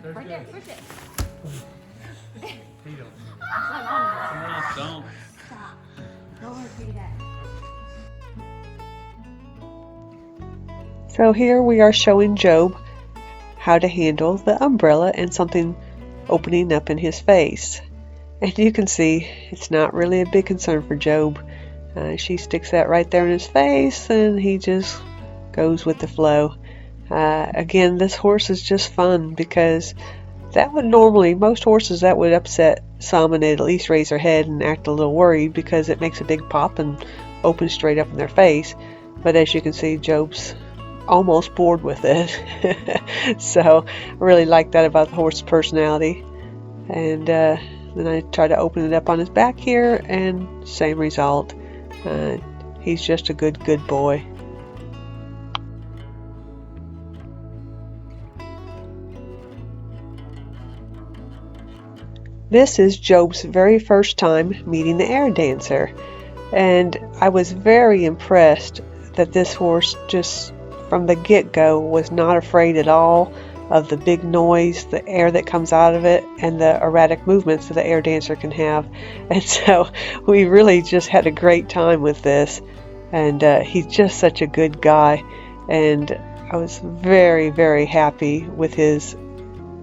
Right there, push it. He don't. Come on. Come on, don't. Stop. Don't want to see that. So here we are showing Jobe how to handle the umbrella and something opening up in his face. And you can see it's not really a big concern for Jobe. She sticks that right there in his face and he just goes with the flow. Again, this horse is just fun because that would normally, most horses that would upset some and they'd at least raise their head and act a little worried because it makes a big pop and opens straight up in their face. But as you can see, Jobe's almost bored with it. So I really like that about the horse's personality. And then I try to open it up on his back here and same result. He's just a good boy. This is Jobe's very first time meeting the air dancer, and I was very impressed that this horse just from the get-go was not afraid at all of the big noise, the air that comes out of it, and the erratic movements that the air dancer can have. And so we really just had a great time with this, and he's just such a good guy, and I was very happy with his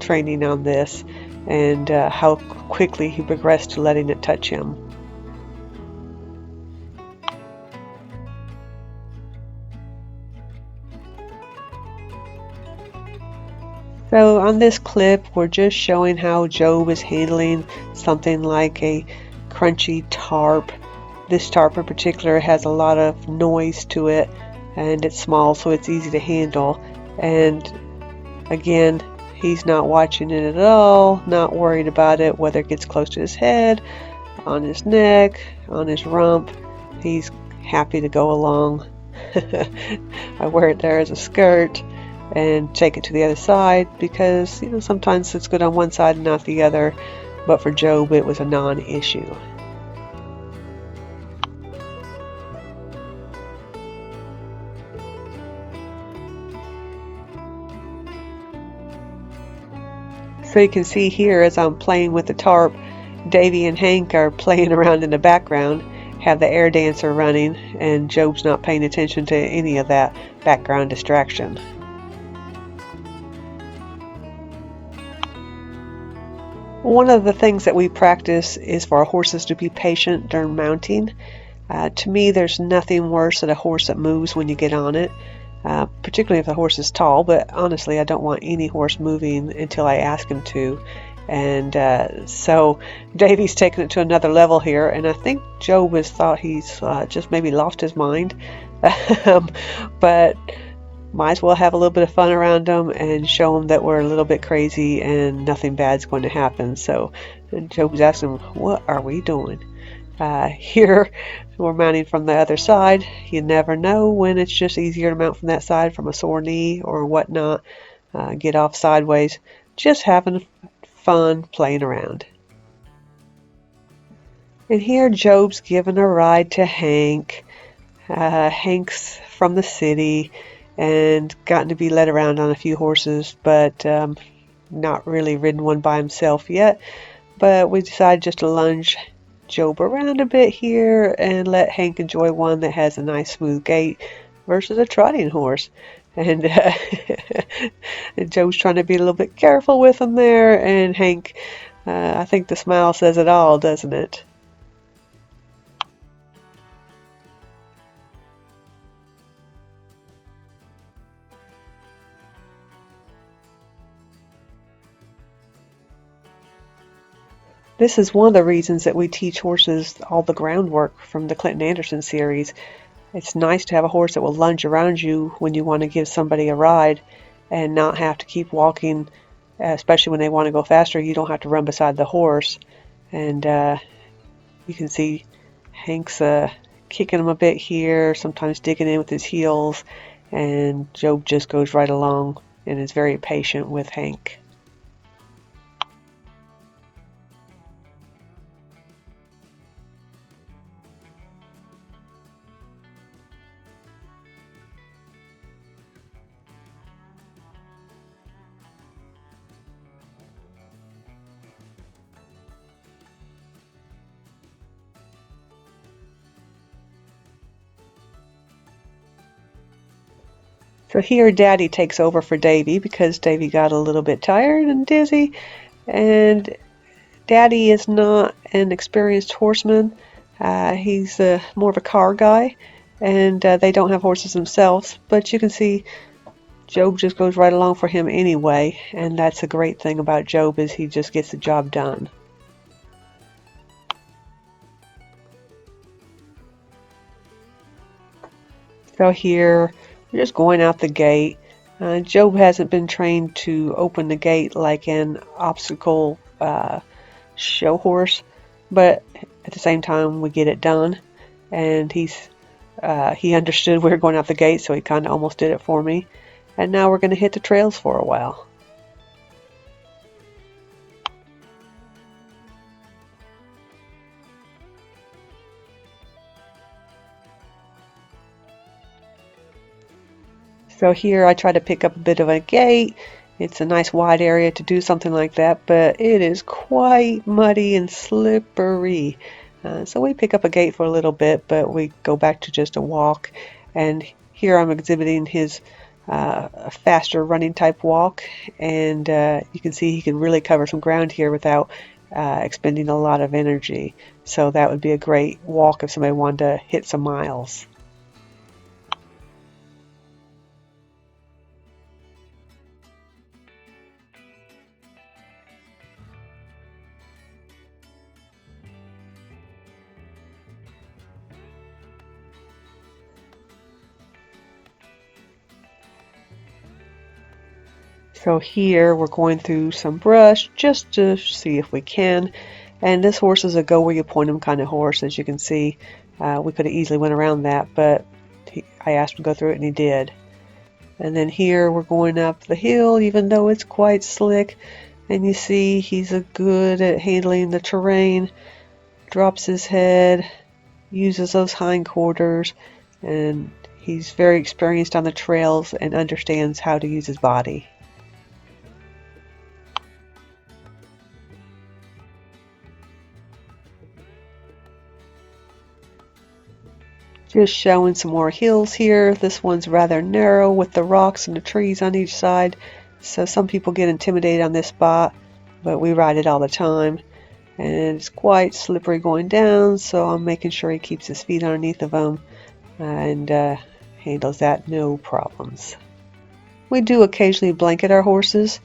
training on this and how quickly he progressed to letting it touch him. So on this clip, we're just showing how Jobe is handling something like a crunchy tarp. This tarp in particular has a lot of noise to it, and it's small, so it's easy to handle. And again, he's not watching it at all, not worried about it, whether it gets close to his head, on his neck, on his rump. He's happy to go along. I wear it there as a skirt and take it to the other side because, you know, sometimes it's good on one side and not the other, but for Jobe it was a non-issue. So you can see here as I'm playing with the tarp, Davy and Hank are playing around in the background, have the air dancer running, and Jobe's not paying attention to any of that background distraction. One of the things that we practice is for our horses to be patient during mounting. To me, there's nothing worse than a horse that moves when you get on it, particularly if the horse is tall, but honestly, I don't want any horse moving until I ask him to. And so Davy's taken it to another level here, and I think Jobe has thought he's just maybe lost his mind. But might as well have a little bit of fun around them and show them that we're a little bit crazy and nothing bad's going to happen. So Jobe's asking, what are we doing? Here we're mounting from the other side. You never know when it's just easier to mount from that side from a sore knee or whatnot. Get off sideways. Just having fun playing around. And here Jobe's giving a ride to Hank. Hank's from the city and gotten to be led around on a few horses, but not really ridden one by himself yet. But we decided just to lunge Jobe around a bit here and let Hank enjoy one that has a nice smooth gait versus a trotting horse. And Jobe's trying to be a little bit careful with him there, and Hank, I think the smile says it all, doesn't it? This is one of the reasons that we teach horses all the groundwork from the Clinton Anderson series. It's nice to have a horse that will lunge around you when you want to give somebody a ride and not have to keep walking, especially when they want to go faster. You don't have to run beside the horse. And you can see Hank's kicking him a bit here, sometimes digging in with his heels, and Jobe just goes right along and is very patient with Hank. So here Daddy takes over for Davy because Davy got a little bit tired and dizzy, and Daddy is not an experienced horseman. He's more of a car guy, and they don't have horses themselves, but you can see Jobe just goes right along for him anyway, and that's a great thing about Jobe is he just gets the job done. So here, we're just going out the gate. Jobe hasn't been trained to open the gate like an obstacle show horse, but at the same time we get it done, and he understood we were going out the gate, so he kind of almost did it for me. And now we're going to hit the trails for a while. So here I try to pick up a bit of a gate. It's a nice wide area to do something like that, but it is quite muddy and slippery. So we pick up a gate for a little bit, but we go back to just a walk. And here I'm exhibiting his faster running type walk, and you can see he can really cover some ground here without expending a lot of energy. So that would be a great walk if somebody wanted to hit some miles. So here we're going through some brush just to see if we can. And this horse is a go where you point him kind of horse, as you can see. We could have easily went around that, but I asked him to go through it and he did. And then here we're going up the hill, even though it's quite slick. And you see he's good at handling the terrain, drops his head, uses those hindquarters, and he's very experienced on the trails and understands how to use his body. Just showing some more hills here. This one's rather narrow with the rocks and the trees on each side, so some people get intimidated on this spot, but we ride it all the time. And it's quite slippery going down, so I'm making sure he keeps his feet underneath of him and handles that no problems. We do occasionally blanket our horses,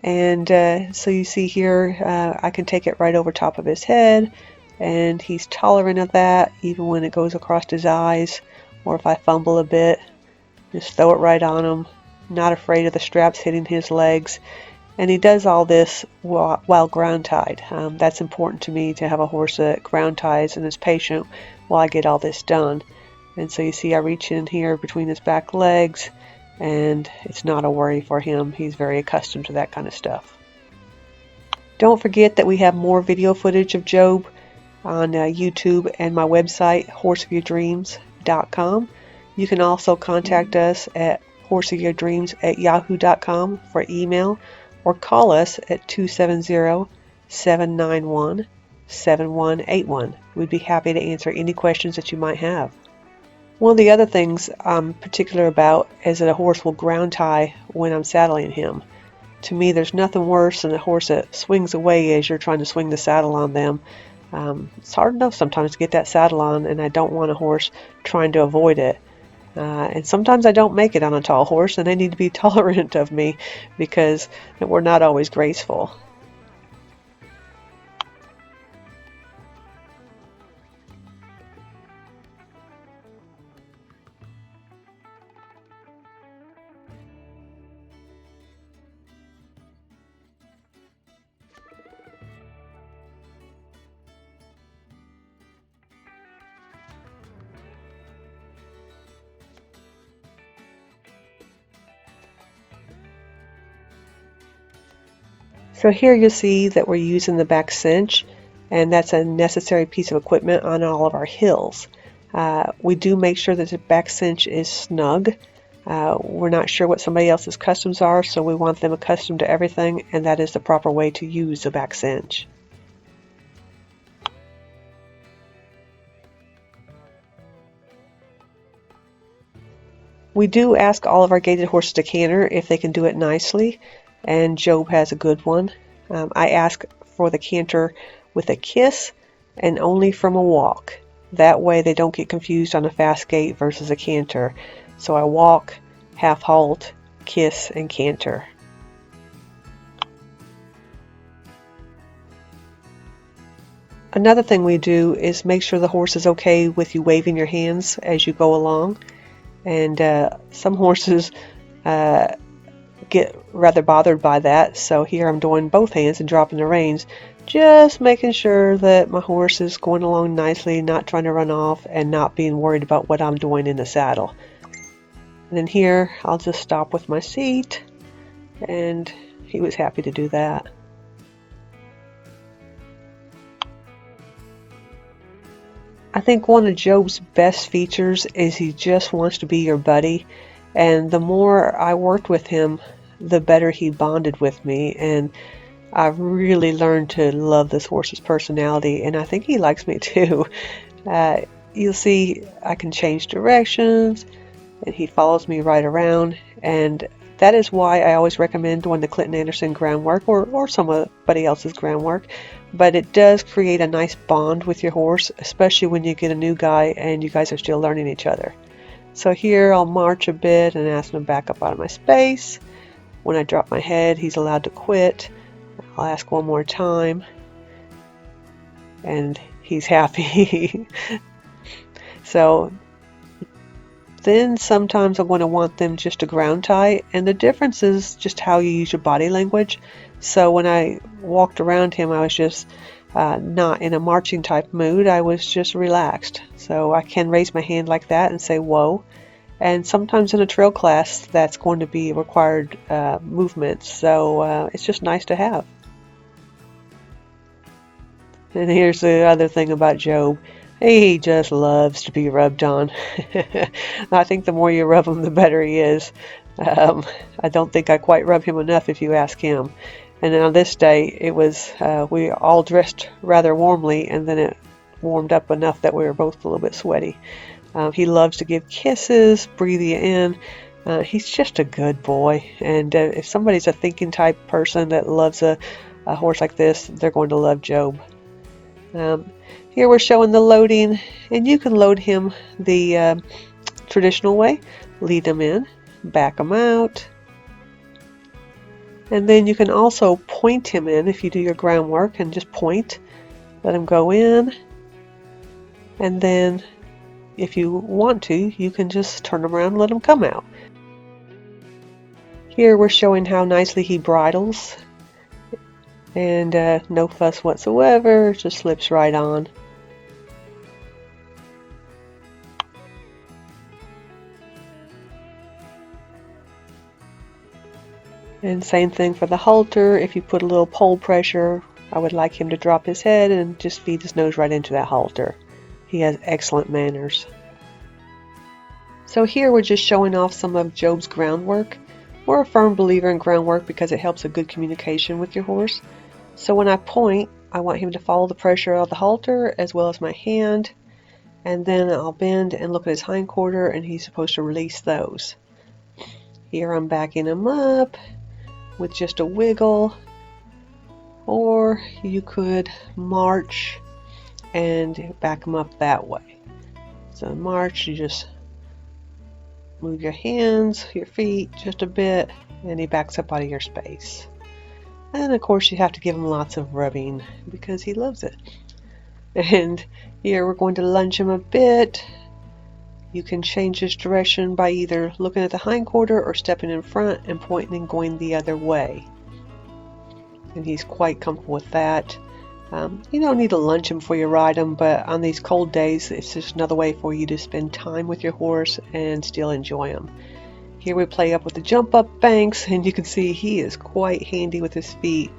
and so you see here I can take it right over top of his head, and he's tolerant of that even when it goes across his eyes, or if I fumble a bit, just throw it right on him, not afraid of the straps hitting his legs. And he does all this while ground tied. That's important to me, to have a horse that ground ties and is patient while I get all this done. And so you see I reach in here between his back legs, and it's not a worry for him. He's very accustomed to that kind of stuff. Don't forget that we have more video footage of Jobe on YouTube and my website, horseofyourdreams.com. You can also contact us at horseofyourdreams@yahoo.com for email, or call us at 270-791-7181. We'd be happy to answer any questions that you might have. One of the other things I'm particular about is that a horse will ground tie when I'm saddling him. To me, there's nothing worse than a horse that swings away as you're trying to swing the saddle on them. It's hard enough sometimes to get that saddle on, and I don't want a horse trying to avoid it. And sometimes I don't make it on a tall horse, and they need to be tolerant of me because we're not always graceful. So here you'll see that we're using the back cinch, and that's a necessary piece of equipment on all of our hills. We do make sure that the back cinch is snug. We're not sure what somebody else's customs are, so we want them accustomed to everything, and that is the proper way to use the back cinch. We do ask all of our gaited horses to canter if they can do it nicely, and Jobe has a good one. I ask for the canter with a kiss and only from a walk. That way they don't get confused on a fast gait versus a canter. So I walk, half halt, kiss, and canter. Another thing we do is make sure the horse is okay with you waving your hands as you go along. And some horses get rather bothered by that, so here I'm doing both hands and dropping the reins, just making sure that my horse is going along nicely, not trying to run off, and not being worried about what I'm doing in the saddle. And then here I'll just stop with my seat, and he was happy to do that. I think one of Jobe's best features is he just wants to be your buddy, and the more I worked with him, the better he bonded with me, and I've really learned to love this horse's personality, and I think he likes me too. You'll see I can change directions, and he follows me right around, and that is why I always recommend doing the Clinton Anderson Groundwork or somebody else's Groundwork. But it does create a nice bond with your horse, especially when you get a new guy and you guys are still learning each other. So here I'll march a bit and ask him to back up out of my space. When I drop my head, he's allowed to quit. I'll ask one more time, and he's happy. So then sometimes I'm going to want them just to ground tie, and the difference is just how you use your body language. So when I walked around him, I was just not in a marching type mood. I was just relaxed. So I can raise my hand like that and say whoa. And sometimes in a trail class, that's going to be required movement. So it's just nice to have. And here's the other thing about Jobe. He just loves to be rubbed on. I think the more you rub him, the better he is. I don't think I quite rub him enough if you ask him. And on this day, it was we all dressed rather warmly, and then it warmed up enough that we were both a little bit sweaty. He loves to give kisses, breathe you in. He's just a good boy. And if somebody's a thinking type person that loves a horse like this, they're going to love Jobe. Here we're showing the loading, and you can load him the traditional way. Lead him in, back him out, and then you can also point him in if you do your groundwork and just point. Let him go in, and then if you want to, you can just turn him around and let him come out. Here we're showing how nicely he bridles, and no fuss whatsoever, just slips right on. And same thing for the halter. If you put a little pole pressure, I would like him to drop his head and just feed his nose right into that halter. He has excellent manners. So here we're just showing off some of Jobe's groundwork. We're a firm believer in groundwork because it helps a good communication with your horse. So when I point, I want him to follow the pressure of the halter as well as my hand, and then I'll bend and look at his hindquarter, and he's supposed to release those. Here I'm backing him up with just a wiggle, or you could march and back him up that way. So march, you just move your hands, your feet just a bit, and he backs up out of your space. And of course you have to give him lots of rubbing because he loves it. And here we're going to lunge him a bit. You can change his direction by either looking at the hindquarter or stepping in front and pointing and going the other way. And he's quite comfortable with that. You don't need to lunge him before you ride him, but on these cold days, it's just another way for you to spend time with your horse and still enjoy him. Here we play up with the jump up banks, and you can see he is quite handy with his feet.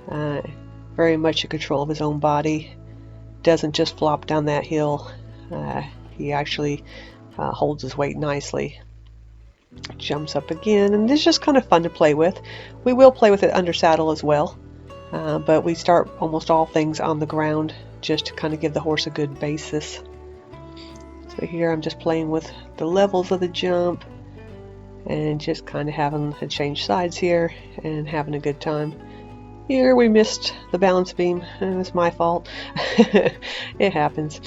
Very much in control of his own body. Doesn't just flop down that hill. He actually holds his weight nicely. Jumps up again, and this is just kind of fun to play with. We will play with it under saddle as well, but we start almost all things on the ground just to kind of give the horse a good basis. So here I'm just playing with the levels of the jump, and just kind of having to change sides here and having a good time. Here we missed the balance beam, and it's my fault. It happens.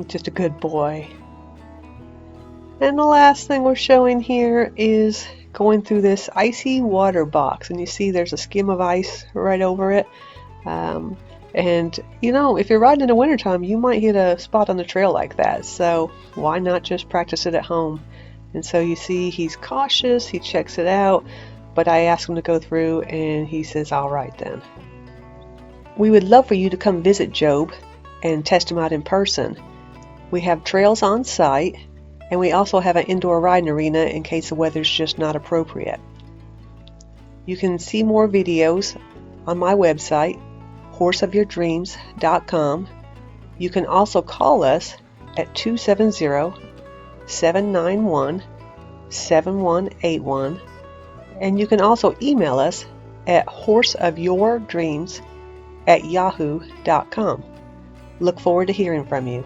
Just a good boy. And the last thing we're showing here is going through this icy water box, and you see there's a skim of ice right over it. And you know, if you're riding in the wintertime, you might hit a spot on the trail like that, so why not just practice it at home? And so you see he's cautious, he checks it out, but I ask him to go through and he says, all right then. We would love for you to come visit Jobe and test him out in person. We have trails on site, and we also have an indoor riding arena in case the weather's just not appropriate. You can see more videos on my website, horseofyourdreams.com. You can also call us at 270-791-7181, and you can also email us at horseofyourdreams@yahoo.com. Look forward to hearing from you.